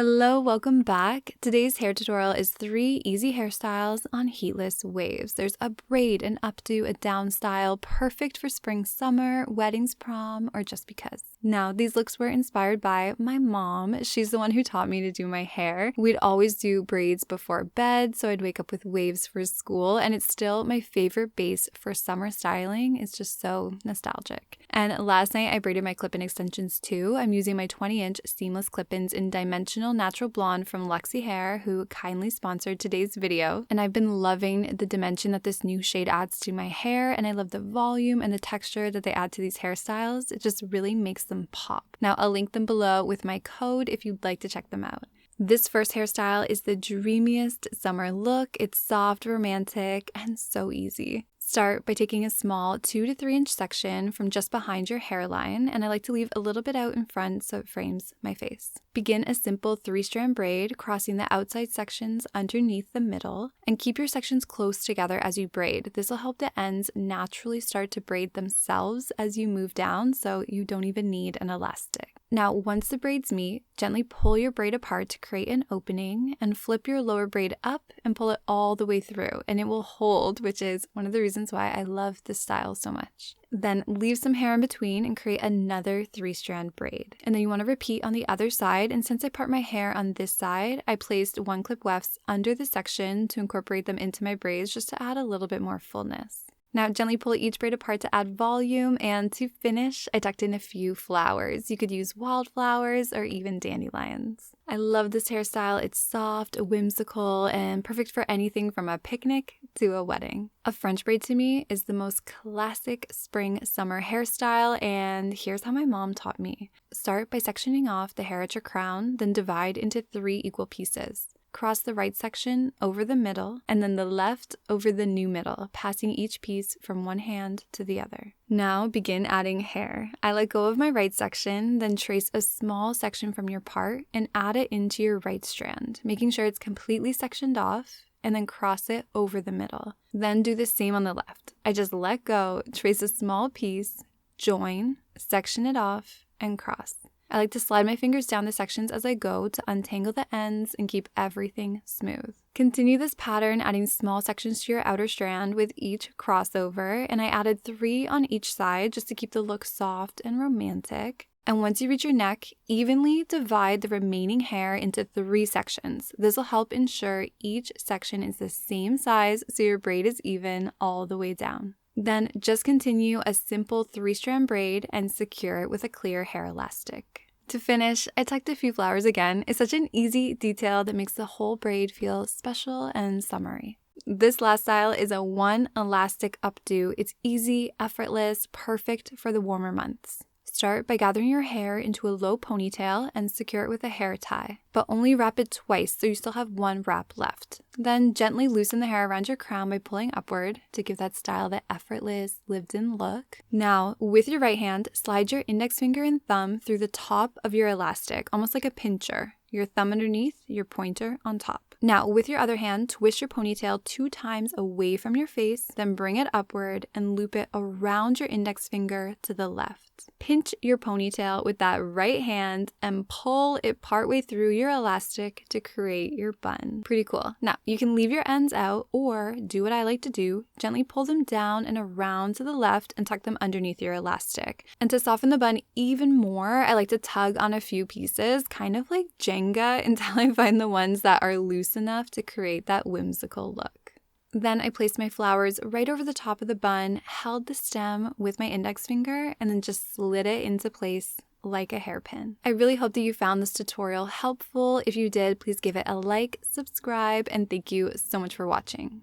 Hello, welcome back. Today's hair tutorial is 3 easy hairstyles on heatless waves. There's a braid, an updo, a down style, perfect for spring, summer, weddings, prom, or just because. Now, these looks were inspired by my mom. She's the one who taught me to do my hair. We'd always do braids before bed, so I'd wake up with waves for school, and it's still my favorite base for summer styling. It's just so nostalgic. And last night I braided my clip-in extensions too. I'm using my 20-inch seamless clip-ins in dimensional natural blonde from Luxy Hair, who kindly sponsored today's video. And I've been loving the dimension that this new shade adds to my hair, and I love the volume and the texture that they add to these hairstyles. It just really makes them pop. Now I'll link them below with my code if you'd like to check them out. This first hairstyle is the dreamiest summer look. It's soft, romantic, and so easy. Start by taking a small 2 to 3 inch section from just behind your hairline, and I like to leave a little bit out in front so it frames my face. Begin a simple 3-strand braid, crossing the outside sections underneath the middle, and keep your sections close together as you braid. This will help the ends naturally start to braid themselves as you move down, so you don't even need an elastic. Now, once the braids meet, gently pull your braid apart to create an opening and flip your lower braid up and pull it all the way through, and it will hold, which is one of the reasons why I love this style so much. Then leave some hair in between and create another 3-strand braid. And then you want to repeat on the other side, and since I part my hair on this side, I placed 1 clip wefts under the section to incorporate them into my braids just to add a little bit more fullness. Now gently pull each braid apart to add volume, and to finish, I tucked in a few flowers. You could use wildflowers or even dandelions. I love this hairstyle. It's soft, whimsical, and perfect for anything from a picnic to a wedding. A French braid to me is the most classic spring-summer hairstyle, and here's how my mom taught me. Start by sectioning off the hair at your crown, then divide into 3 equal pieces. Cross the right section over the middle, and then the left over the new middle, passing each piece from one hand to the other. Now begin adding hair. I let go of my right section, then trace a small section from your part and add it into your right strand, making sure it's completely sectioned off, and then cross it over the middle. Then do the same on the left. I just let go, trace a small piece, join, section it off, and cross. I like to slide my fingers down the sections as I go to untangle the ends and keep everything smooth. Continue this pattern, adding small sections to your outer strand with each crossover, and I added 3 on each side just to keep the look soft and romantic. And once you reach your neck, evenly divide the remaining hair into 3 sections. This will help ensure each section is the same size so your braid is even all the way down. Then just continue a simple 3-strand braid and secure it with a clear hair elastic. To finish, I tucked a few flowers again. It's such an easy detail that makes the whole braid feel special and summery. This last style is a 1 elastic updo. It's easy, effortless, perfect for the warmer months. Start by gathering your hair into a low ponytail and secure it with a hair tie, but only wrap it twice so you still have 1 wrap left. Then gently loosen the hair around your crown by pulling upward to give that style the effortless, lived-in look. Now, with your right hand, slide your index finger and thumb through the top of your elastic, almost like a pincher. Your thumb underneath, your pointer on top. Now, with your other hand, twist your ponytail 2 times away from your face, then bring it upward and loop it around your index finger to the left. Pinch your ponytail with that right hand and pull it partway through your elastic to create your bun. Pretty cool. Now, you can leave your ends out or do what I like to do, gently pull them down and around to the left and tuck them underneath your elastic. And to soften the bun even more, I like to tug on a few pieces, kind of like Jenga, until I find the ones that are loose enough to create that whimsical look. Then I placed my flowers right over the top of the bun, held the stem with my index finger, and then just slid it into place like a hairpin. I really hope that you found this tutorial helpful. If you did, please give it a like, subscribe, and thank you so much for watching.